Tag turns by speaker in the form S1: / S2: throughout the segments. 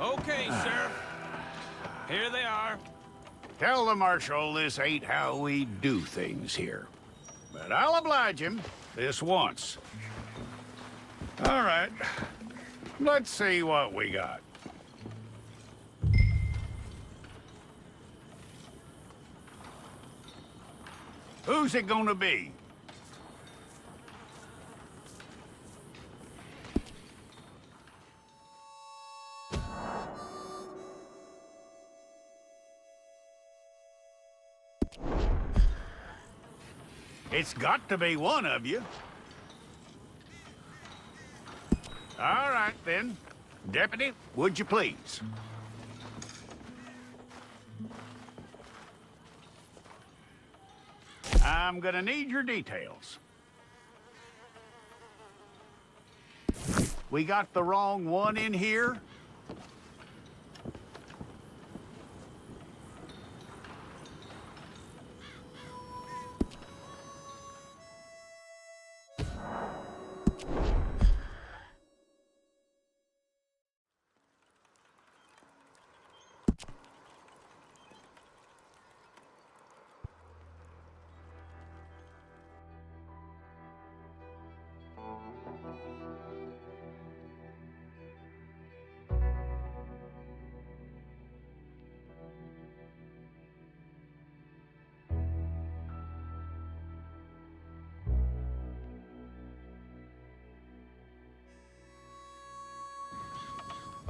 S1: Okay, Sheriff. Here they are.
S2: Tell the Marshal this ain't how we do things here. But I'll oblige him this once. All right. Let's see what we got. Who's it gonna be? It's got to be one of you. All right, then. Deputy, would you please? I'm gonna need your details. We got the wrong one in here?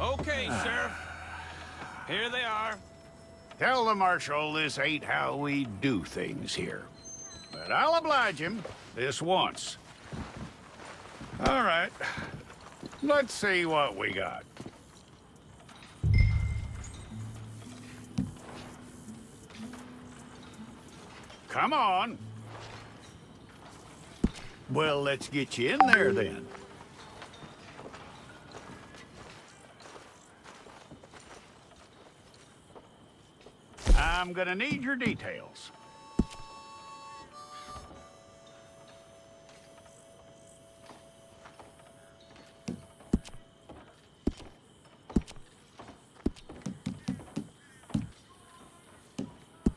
S1: Okay, Sheriff. Here they are.
S2: Tell the Marshal this ain't how we do things here. But I'll oblige him this once. All right. Let's see what we got. Come on. Well, let's get you in there then. I'm gonna need your details.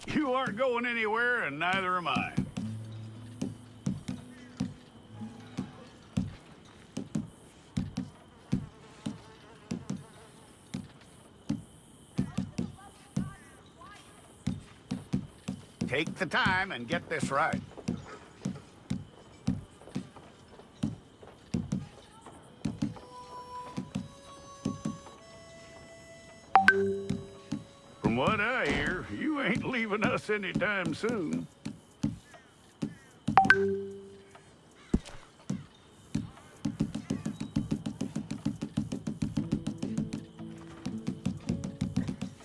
S2: You aren't going anywhere, and neither am I. Take the time and get this right. From what I hear, you ain't leaving us anytime soon.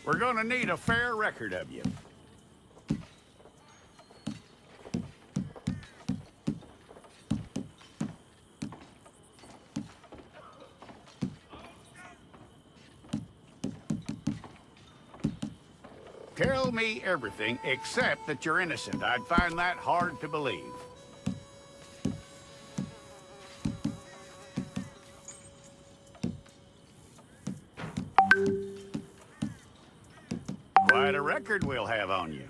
S2: We're gonna need a fair record of you. Tell me everything except that you're innocent. I'd find that hard to believe. Quite a record we'll have on you.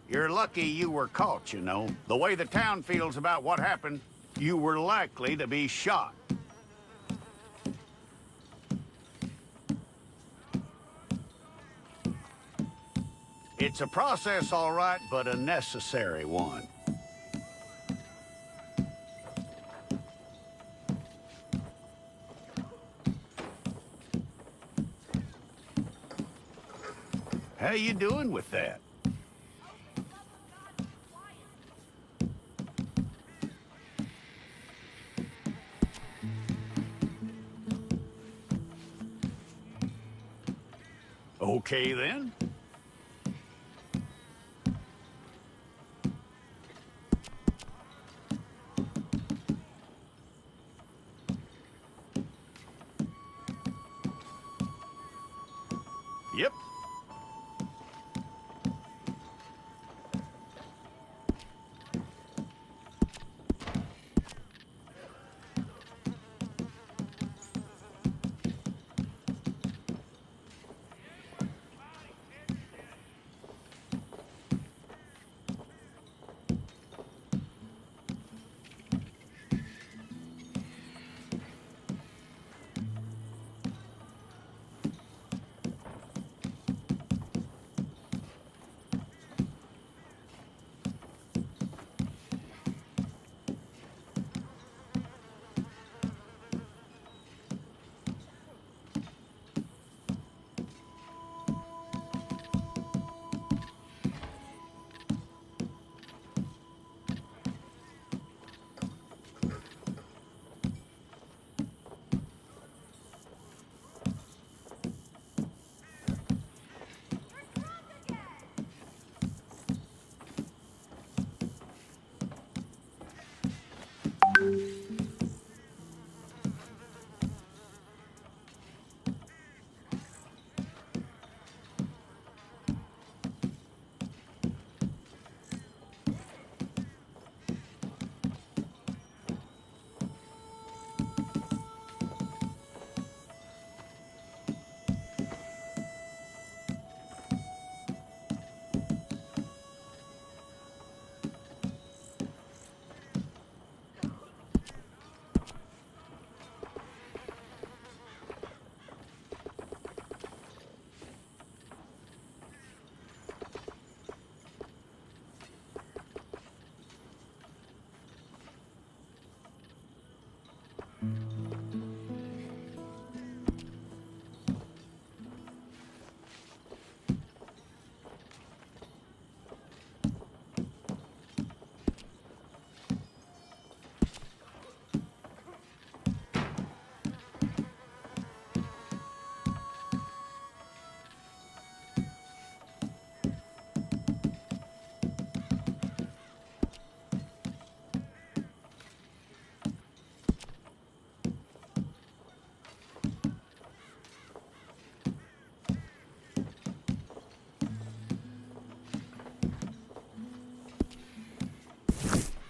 S2: You're lucky you were caught, you know. The way the town feels about what happened, you were likely to be shot. It's a process, all right, but a necessary one. How you doing with that? Okay, then. Yep.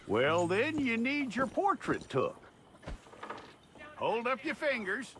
S2: Well, then you need your portrait took. Hold up your fingers.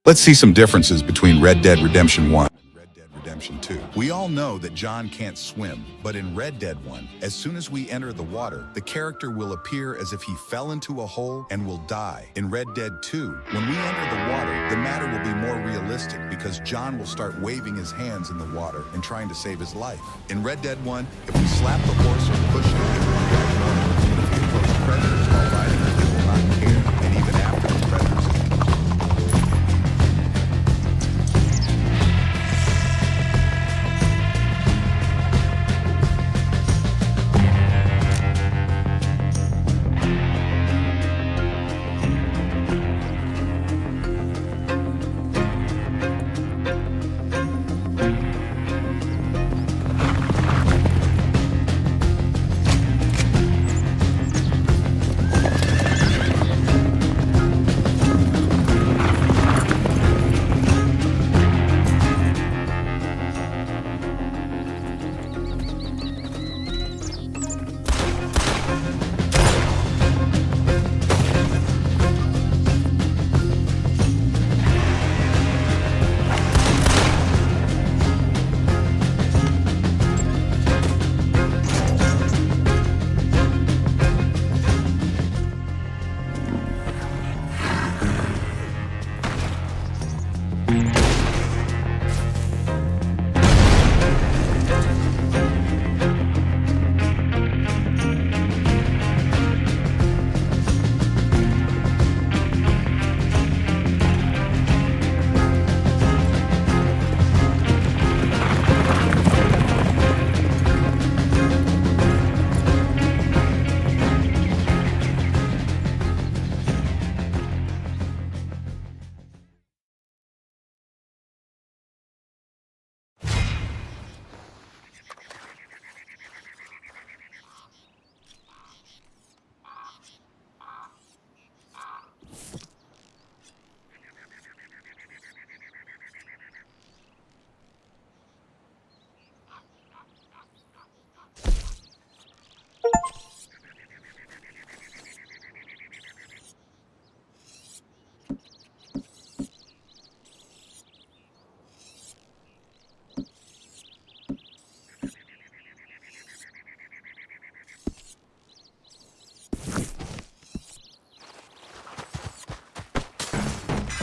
S3: Let's see some differences between Red Dead Redemption 1 and Red Dead Redemption 2. We all know that John can't swim, but in Red Dead 1, as soon as we enter the water, the character will appear as if he fell into a hole and will die. In Red Dead 2, when we enter the water, the matter will be more realistic because John will start waving his hands in the water and trying to save his life. In Red Dead 1, if we slap the horse or push it, it will react normally. But if we approach predators while riding it, it will not care, and even after the predators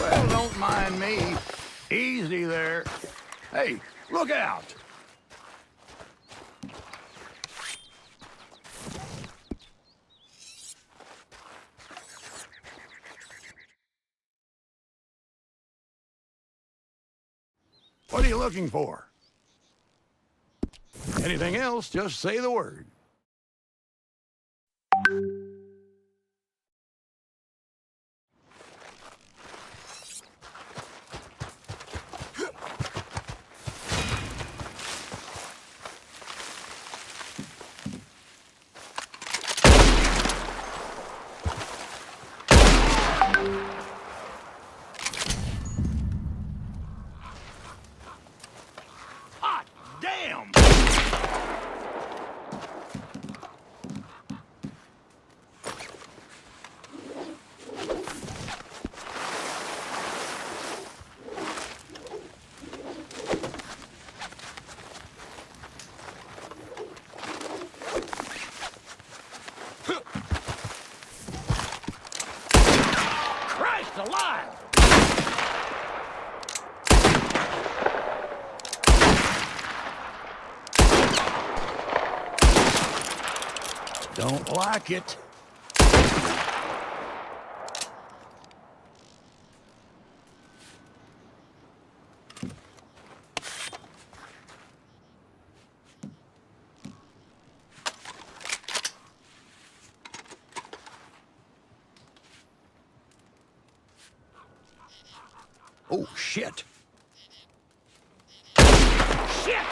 S2: Well, don't mind me. Easy there. Hey, look out! What are you looking for? Anything else, just say the word. Hot damn! Christ alive! Don't like it. Oh, shit. Shit!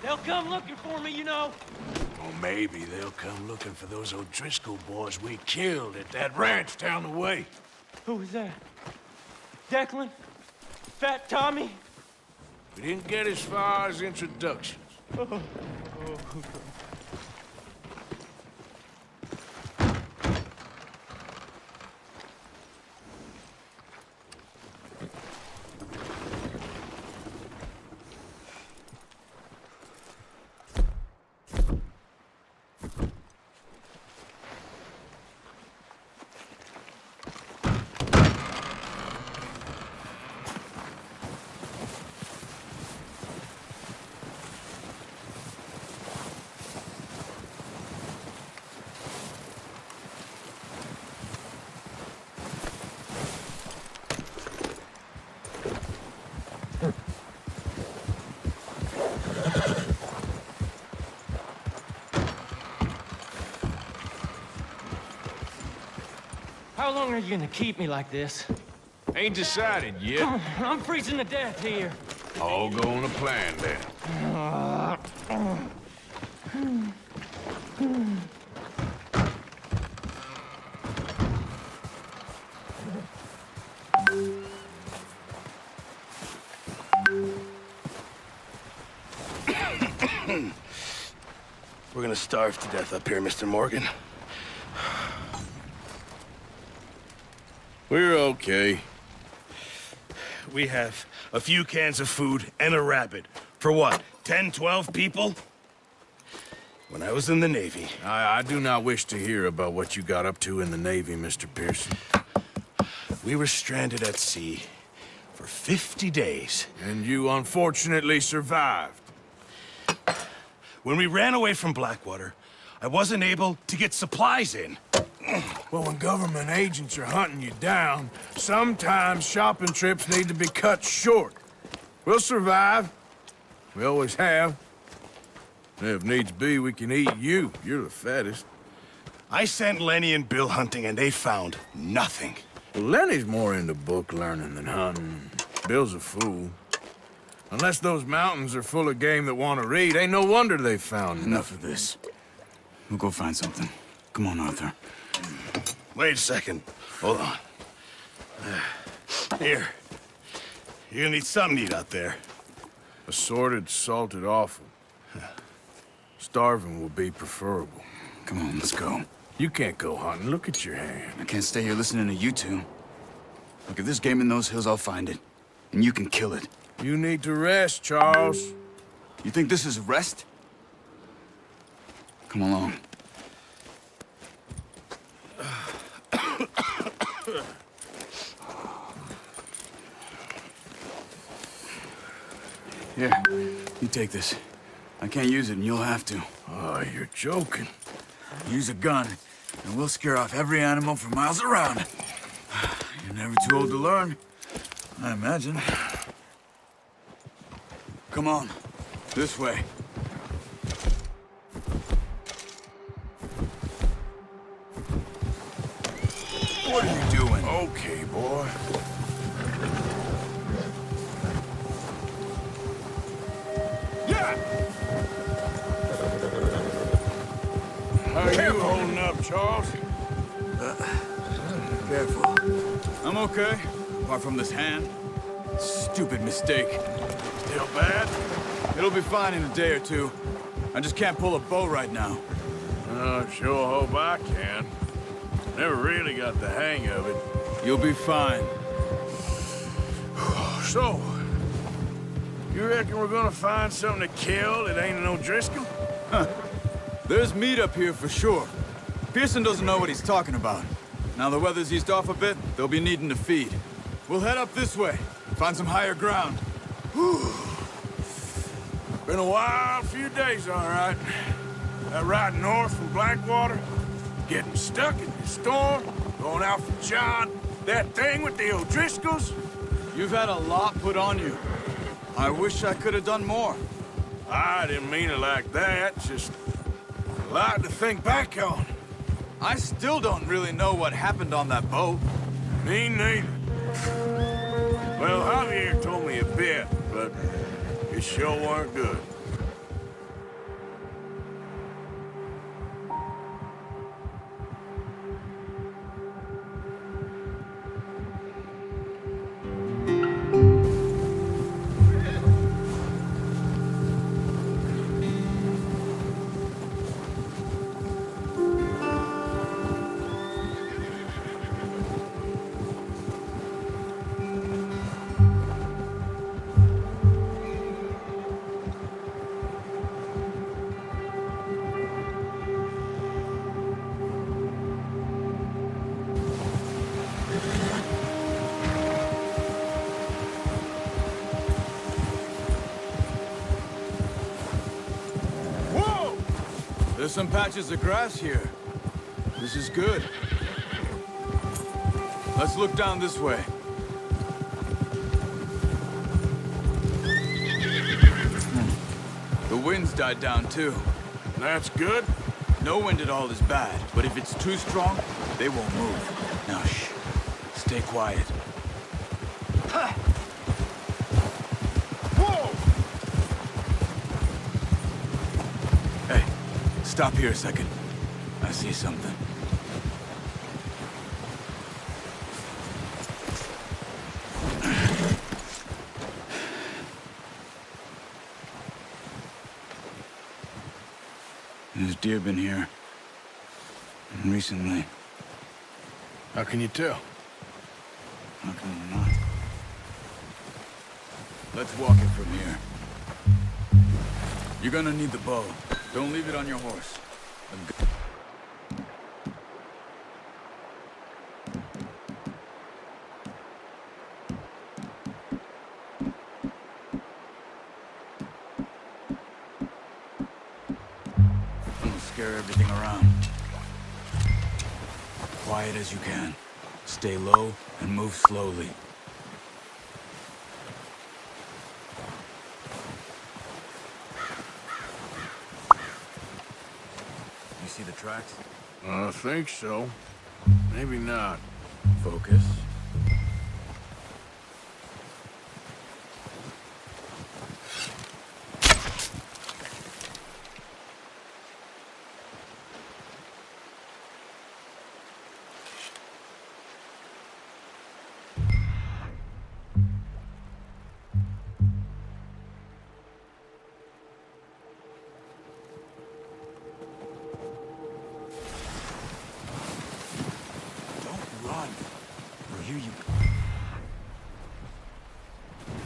S1: They'll come looking for me, you know.
S4: Or maybe they'll come looking for those O'Driscoll boys we killed at that ranch down the way.
S5: Who was that? Declan? Fat Tommy?
S4: We didn't get as far as introductions.
S5: How long are you gonna keep me like this?
S4: Ain't decided yet.
S5: I'm freezing to death here.
S4: All go on a plan then.
S6: We're gonna starve to death up here, Mr. Morgan.
S4: We're okay.
S6: We have a few cans of food and a rabbit. For what, 10, 12 people? When I was in the Navy,
S4: I do not wish to hear about what you got up to in the Navy, Mr. Pearson.
S6: we were stranded at sea for 50 days.
S4: And you unfortunately survived.
S6: When we ran away from Blackwater, I wasn't able to get supplies in.
S4: Well, when government agents are hunting you down, sometimes shopping trips need to be cut short. We'll survive. We always have. And if needs be, we can eat you. You're the fattest.
S6: I sent Lenny and Bill hunting, and they found nothing.
S4: Well, Lenny's more into book learning than hunting. Bill's a fool. Unless those mountains are full of game that want to read, ain't no wonder they found
S7: Enough of this. We'll go find something. Come on, Arthur.
S6: Wait a second. Hold on. Here. You're gonna need something to eat out there.
S4: Assorted, salted offal. Starving will be preferable.
S7: Come on, let's go.
S4: You can't go hunting. Look at your hand.
S7: I can't stay here listening to you two. Look, if there's game in those hills, I'll find it. And you can kill it.
S4: You need to rest, Charles.
S7: You think this is rest? Come along. Here, you take this. I can't use it, and you'll have to.
S4: Oh, you're joking.
S7: Use a gun, and we'll scare off every animal for miles around. You're never too old to learn, I imagine. Come on, this way. What are you doing?
S4: Okay, boy.
S6: Yeah!
S4: How are you holding up, Charles?
S7: Careful. I'm okay, apart from this hand. Stupid mistake.
S4: Still bad?
S7: It'll be fine in a day or two. I just can't pull a bow right now.
S4: Sure hope I can. Never really got the hang of it.
S7: You'll be fine.
S4: So, you reckon we're gonna find something to kill that ain't an O'Driscoll?
S7: There's meat up here for sure. Pearson doesn't know what he's talking about. Now the weather's eased off a bit, they'll be needing to feed. We'll head up this way, find some higher ground.
S4: Been a wild few days, all right. That ride north from Blackwater, getting stuck in the storm, going out for John, that thing with the O'Driscolls.
S7: You've had a lot put on you. I wish I could have done more.
S4: I didn't mean it like that, just a lot to think back on.
S7: I still don't really know what happened on that boat.
S4: Me neither. Well, Javier told me a bit, but it sure weren't good.
S7: There's some patches of grass here. This is good. Let's look down this way. The wind's died down too.
S4: That's good.
S7: No wind at all is bad, but if it's too strong, they won't move. Now shh. Stay quiet.
S2: Whoa!
S7: Hey, stop here a second. I see something. There's deer been here. Recently.
S4: How can you tell?
S7: How can you not? Let's walk it from here. You're gonna need the bow. Don't leave it on your horse. Don't scare everything around. Quiet as you can. Stay low and move slowly. You see the tracks?
S4: I think so. Maybe not.
S7: Focus. Run, or here you go.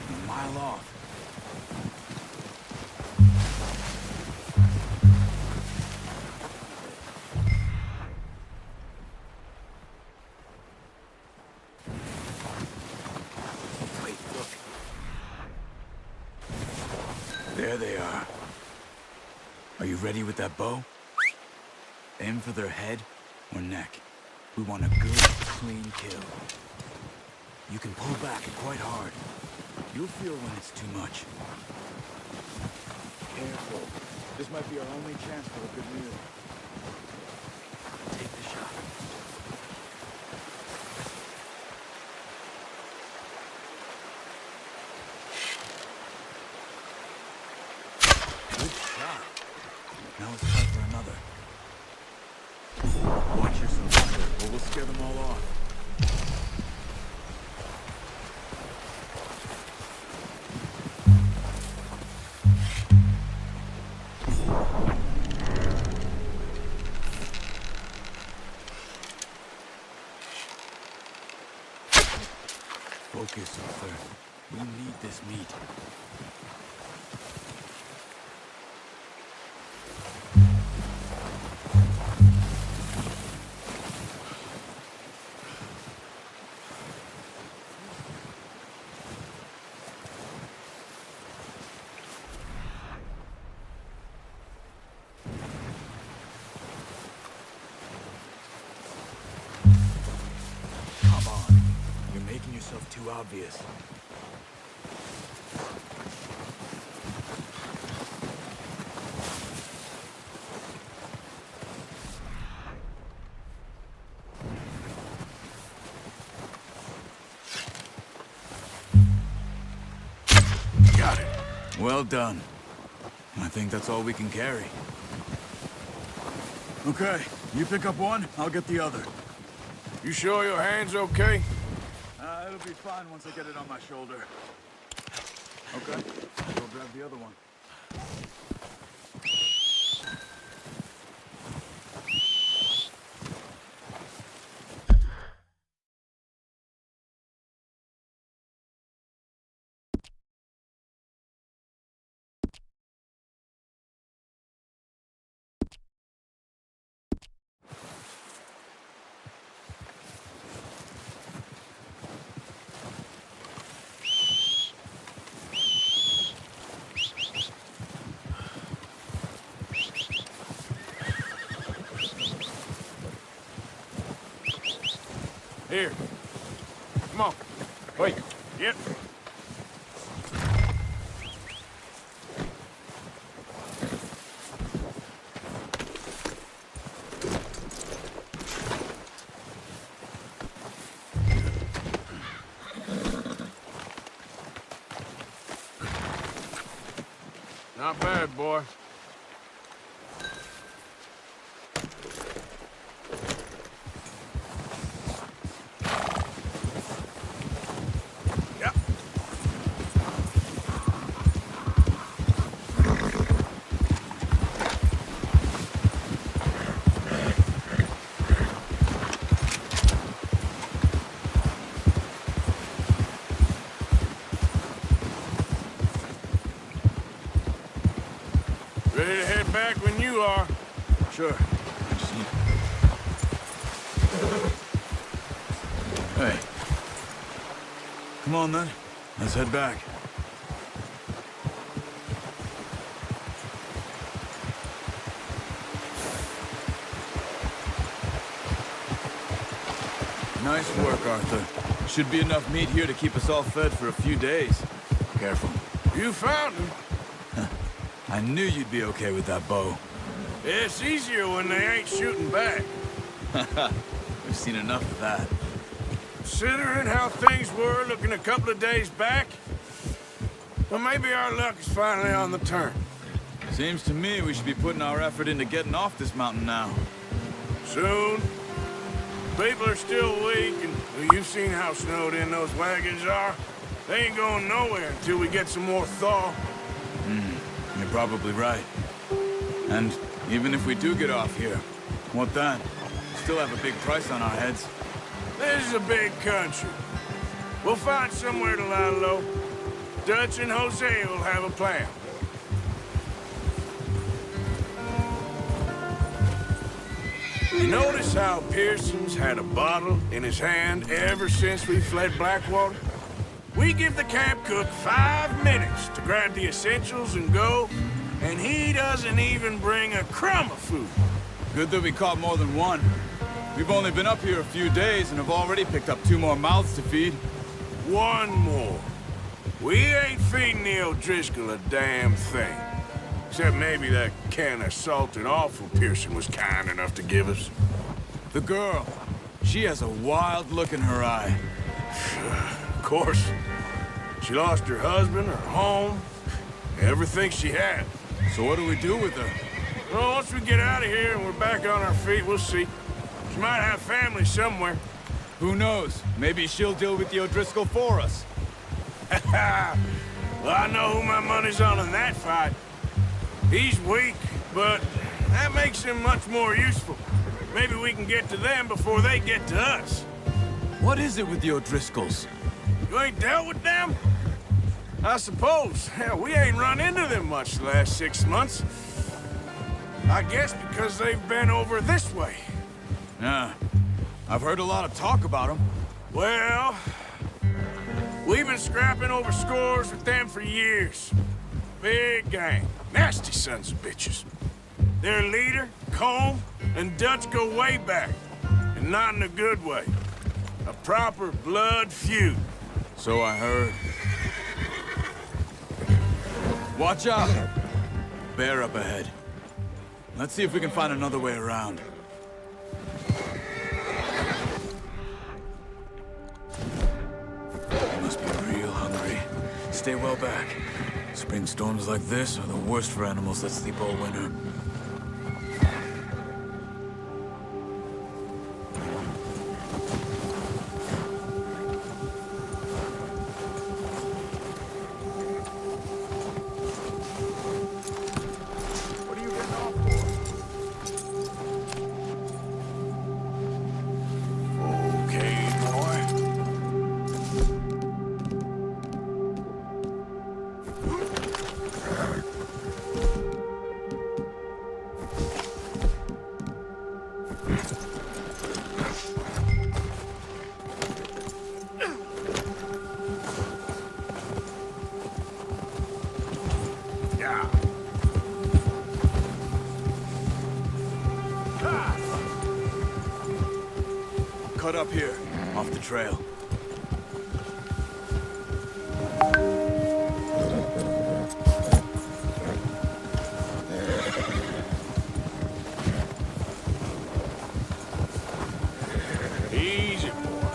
S7: A mile off. Wait, look. There they are. Are you ready with that bow? Aim for their head or neck. We want a good, clean kill. You can pull back and quite hard. You'll feel when it's too much. Careful. This might be our only chance for a good meal. Take the shot. Good shot. Now it's time for another. Watch yourself, or we'll scare them all off. Focus, Arthur. We need this meat. Come on. You're making yourself too obvious.
S4: Got it.
S7: Well done. I think that's all we can carry. Okay, you pick up one, I'll get the other.
S4: You sure your hand's okay?
S7: It'll be fine once I get it on my shoulder. Okay, I'll go grab the other one.
S4: Here. Come on. Wait.
S2: Yep.
S4: Not bad, boy.
S2: Yep.
S4: Ready to head back when you are.
S7: Sure. Hey. Come on, then. Let's head back. Nice work, Arthur. Should be enough meat here to keep us all fed for a few days. Careful.
S4: You found him.
S7: I knew you'd be okay with that bow.
S4: It's easier when they ain't shooting back.
S7: We've seen enough of that.
S4: Considering how things were looking a couple of days back, well, maybe our luck is finally on the turn.
S7: Seems to me we should be putting our effort into getting off this mountain now.
S4: Soon. People are still weak, and well, you've seen how snowed in those wagons are. They ain't going nowhere until we get some more thaw.
S7: You're probably right. And even if we do get off here, what then? Still have a big price on our heads.
S4: This is a big country. We'll find somewhere to lie low. Dutch and Hosea will have a plan. You notice how Pearson's had a bottle in his hand ever since we fled Blackwater? We give the camp cook 5 minutes to grab the essentials and go, and he doesn't even bring a crumb of food.
S7: Good that we caught more than one. We've only been up here a few days and have already picked up 2 more mouths to feed.
S4: One more. We ain't feeding the O'Driscoll a damn thing. Except maybe that can of salted offal Pearson was kind enough to give us.
S7: The girl, she has a wild look in her eye.
S4: Of course. She lost her husband, her home, everything she had.
S7: So what do we do with her?
S4: Well, once we get out of here and we're back on our feet, we'll see. She might have family somewhere.
S7: Who knows? Maybe she'll deal with the O'Driscoll for us.
S4: Well, I know who my money's on in that fight. He's weak, but that makes him much more useful. Maybe we can get to them before they get to us.
S7: What is it with the O'Driscolls?
S4: You ain't dealt with them? I suppose. Hell, we ain't run into them much the last 6 months. I guess because they've been over this way.
S7: Yeah. I've heard a lot of talk about them.
S4: Well, we've been scrapping over scores with them for years. Big gang. Nasty sons of bitches. Their leader, Colm, and Dutch go way back. And not in a good way. A proper blood feud.
S7: So I heard. Watch out! Bear up ahead. Let's see if we can find another way around. They must be real hungry. Stay well back. Spring storms like this are the worst for animals that sleep all winter.
S4: What are you getting off for? Okay, boy. Yeah.
S7: Cut up here. off the trail.
S4: Easy, boy.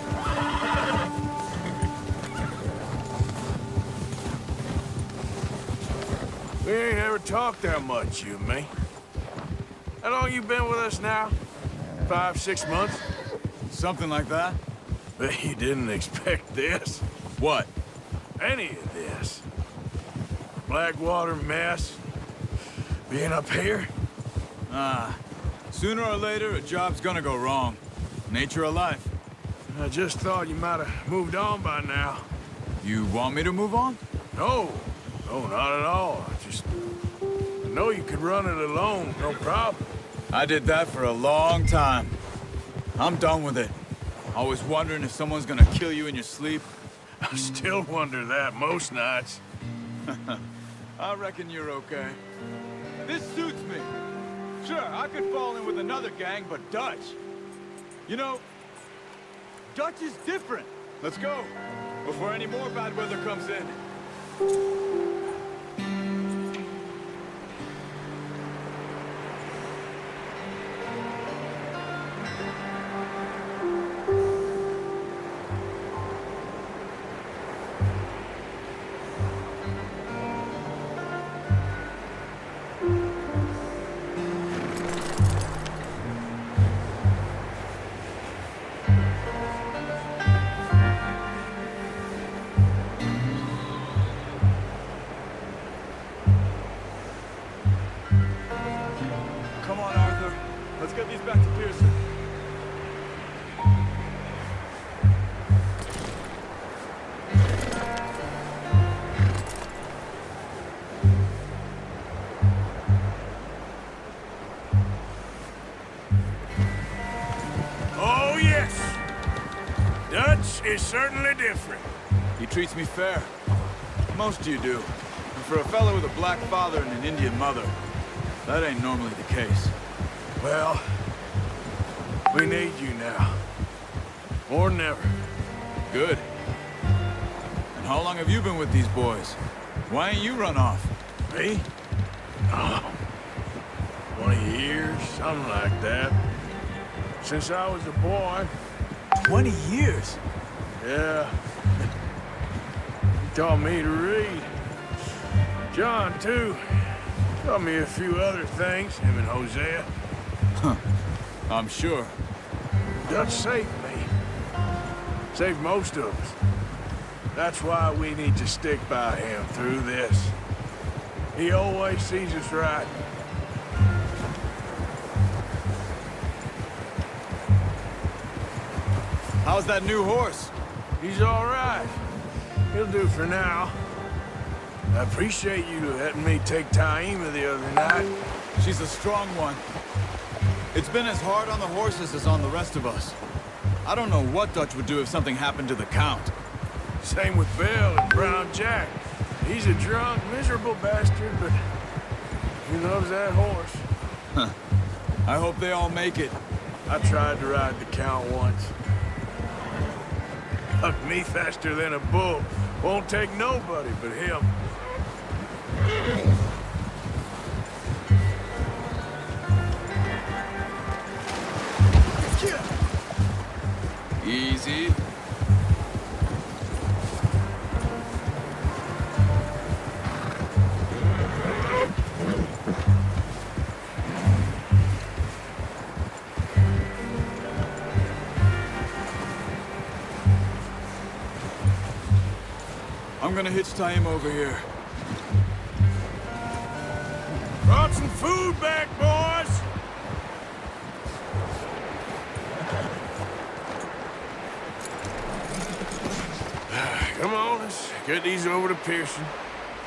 S4: We ain't ever talked that much, you and me. How long you been with us now? 5, 6 months?
S7: Something like that?
S4: Bet you didn't expect this.
S7: What?
S4: Any of this. Blackwater mess. Being up here?
S7: Sooner or later, a job's gonna go wrong. Nature of life.
S4: I just thought you might have moved on by now.
S7: You want me to move on?
S4: No. No, not at all. I know you could run it alone, no problem.
S7: I did that for a long time. I'm done with it. Always wondering if someone's gonna kill you in your sleep.
S4: I still wonder that most nights.
S7: I reckon you're okay. This suits me. Sure, I could fall in with another gang, but Dutch. You know, Dutch is different. Let's go, before any more bad weather comes in. Come on, Arthur. Let's get these back to Pearson.
S4: Oh, yes. Dutch is certainly different.
S7: He treats me fair. Most of you do. And for a fellow with a black father and an Indian mother, that ain't normally the case.
S4: Well, we need you now. More than ever.
S7: Good. And how long have you been with these boys? Why ain't you run off?
S4: Me? Oh, 20 years, something like that. Since I was a boy.
S7: 20 years?
S4: Yeah. He taught me to read. John, too. Taught me a few other things, him and Hosea.
S7: I'm sure.
S4: Dutch saved me. Saved most of us. That's why we need to stick by him through this. He always sees us right.
S7: How's that new horse?
S4: He's all right. He'll do for now. I appreciate you letting me take Taima the other night.
S7: She's a strong one. It's been as hard on the horses as on the rest of us. I don't know what Dutch would do if something happened to the Count.
S4: Same with Bill and Brown Jack. He's a drunk, miserable bastard, but he loves that horse.
S7: I hope they all make it.
S4: I tried to ride the Count once. Hucked me faster than a bull. Won't take nobody but him.
S7: Easy. I'm gonna hitch Taima over here.
S4: Brought some food back, boys! Come on, let's get these over to Pearson.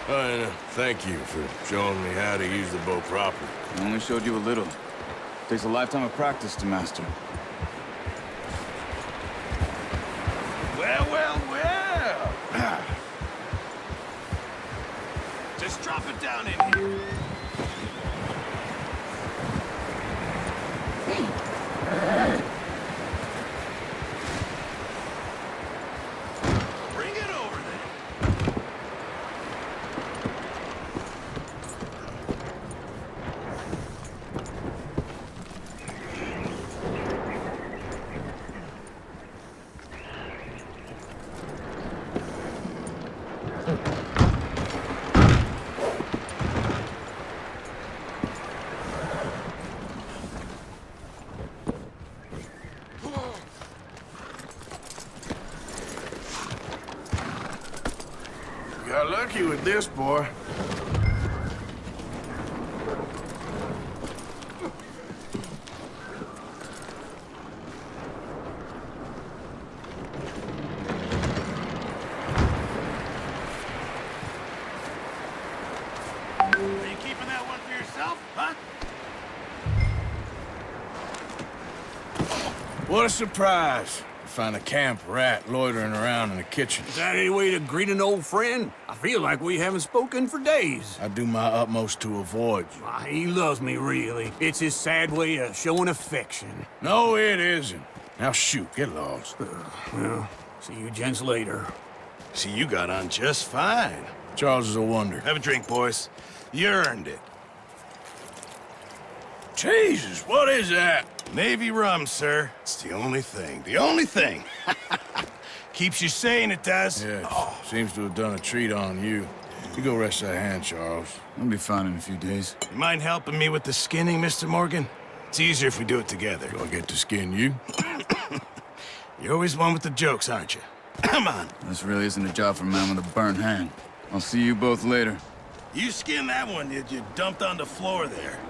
S4: And thank you for showing me how to use the bow properly.
S7: I only showed you a little. Takes a lifetime of practice to master.
S4: Well, well, well! Just drop it down in here. Lucky with this, boy.
S6: Are you keeping that one for yourself, huh?
S4: What a surprise. Find a camp rat loitering around in the kitchen.
S8: Is that any way to greet an old friend? I feel like we haven't spoken for days.
S4: I do my utmost to avoid you.
S8: Why, he loves me, really. It's his sad way of showing affection.
S4: No, it isn't. Now shoot, get lost.
S8: Well, see you gents later.
S6: See, you got on just fine.
S4: Charles is a wonder.
S6: Have a drink, boys. You earned it.
S4: Jesus, what is that?
S6: Navy rum, sir. It's the only thing. The only thing. Keeps you sane, it does.
S4: Yeah, seems to have done a treat on you. You go rest that hand, Charles.
S7: I'll be fine in a few days.
S6: You mind helping me with the skinning, Mr. Morgan? It's easier if we do it together.
S4: Do I get to skin you?
S6: You're always one with the jokes, aren't you? Come on.
S7: This really isn't a job for a man with a burnt hand. I'll see you both later.
S6: You skinned that one that you dumped on the floor there.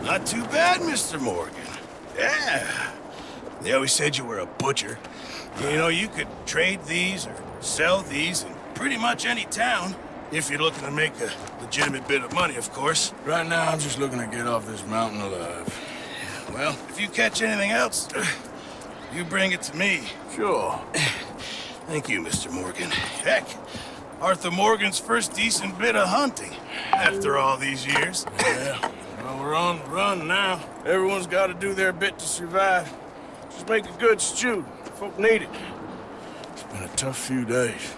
S6: Not too bad, Mr. Morgan. Yeah. They always said you were a butcher. You know, you could trade these or sell these in pretty much any town. If you're looking to make a legitimate bit of money, of course.
S4: Right now, I'm just looking to get off this mountain alive.
S6: Well, if you catch anything else, you bring it to me.
S4: Sure.
S6: Thank you, Mr. Morgan. Heck, Arthur Morgan's first decent bit of hunting after all these years.
S4: Yeah. Well, we're on the run now. Everyone's got to do their bit to survive. Just make a good stew. Folk need it. It's been a tough few days.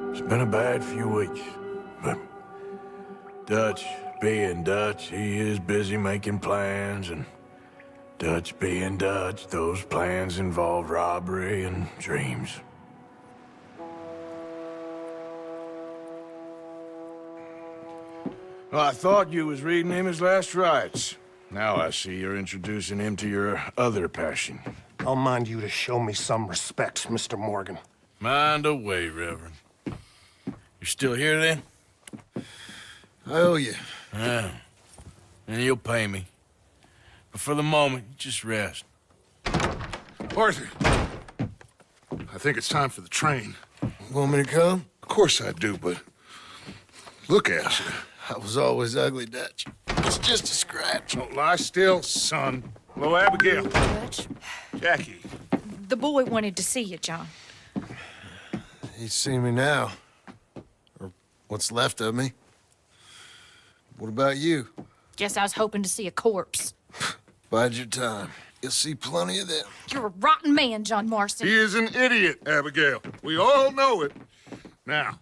S4: It's been a bad few weeks, but Dutch being Dutch, he is busy making plans, and Dutch being Dutch, those plans involve robbery and dreams. Well, I thought you was reading him his last rites. Now I see you're introducing him to your other passion.
S9: I'll mind you to show me some respect, Mr. Morgan.
S4: Mind away, Reverend. You still here, then?
S9: I owe you.
S4: Yeah. And you'll pay me. But for the moment, just rest.
S10: Arthur, I think it's time for the train.
S9: Want me to come?
S10: Of course I do, but look at you.
S9: I was always ugly, Dutch. It's just a scratch.
S10: Don't lie still, son. Hello, Abigail.
S11: Dutch,
S10: Jackie.
S11: the boy wanted to see you, John.
S9: He's seen me now. Or what's left of me. What about you?
S11: Guess I was hoping to see a corpse.
S9: Bide your time. You'll see plenty of them.
S11: You're a rotten man, John Marston.
S10: He is an idiot, Abigail. We all know it. Now,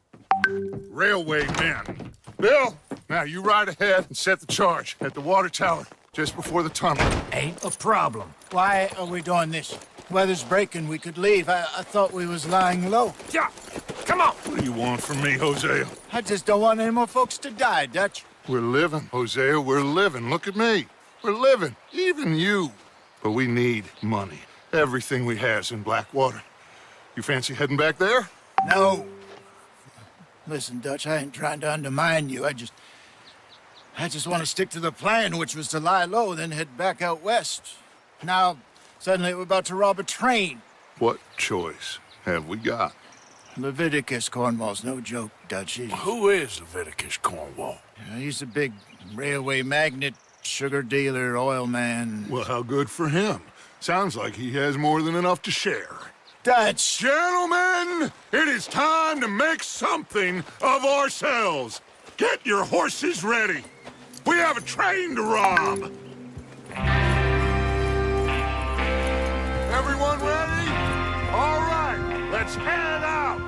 S10: railway men. Bill, now you ride ahead and set the charge at the water tower just before the tunnel.
S12: Ain't a problem. Why are we doing this? Weather's breaking. We could leave. I thought we was lying low.
S10: Yeah, come on. What do you want from me, Hosea?
S12: I just don't want any more folks to die, Dutch.
S10: We're living, Hosea. We're living. Look at me. We're living. Even you. But we need money. Everything we has in Blackwater. You fancy heading back there?
S12: No. Listen, Dutch, I ain't trying to undermine you. I just want to stick to the plan, which was to lie low, then head back out west. Now, suddenly we're about to rob a train.
S10: What choice have we got?
S12: Leviticus Cornwall's no joke, Dutch.
S4: Who is Leviticus Cornwall?
S12: He's a big railway magnate, sugar dealer, oil man.
S10: Well, how good for him. Sounds like he has more than enough to share.
S12: Dutch!
S10: Gentlemen, it is time to make something of ourselves. Get your horses ready. We have a train to rob. Everyone ready? All right, let's head out.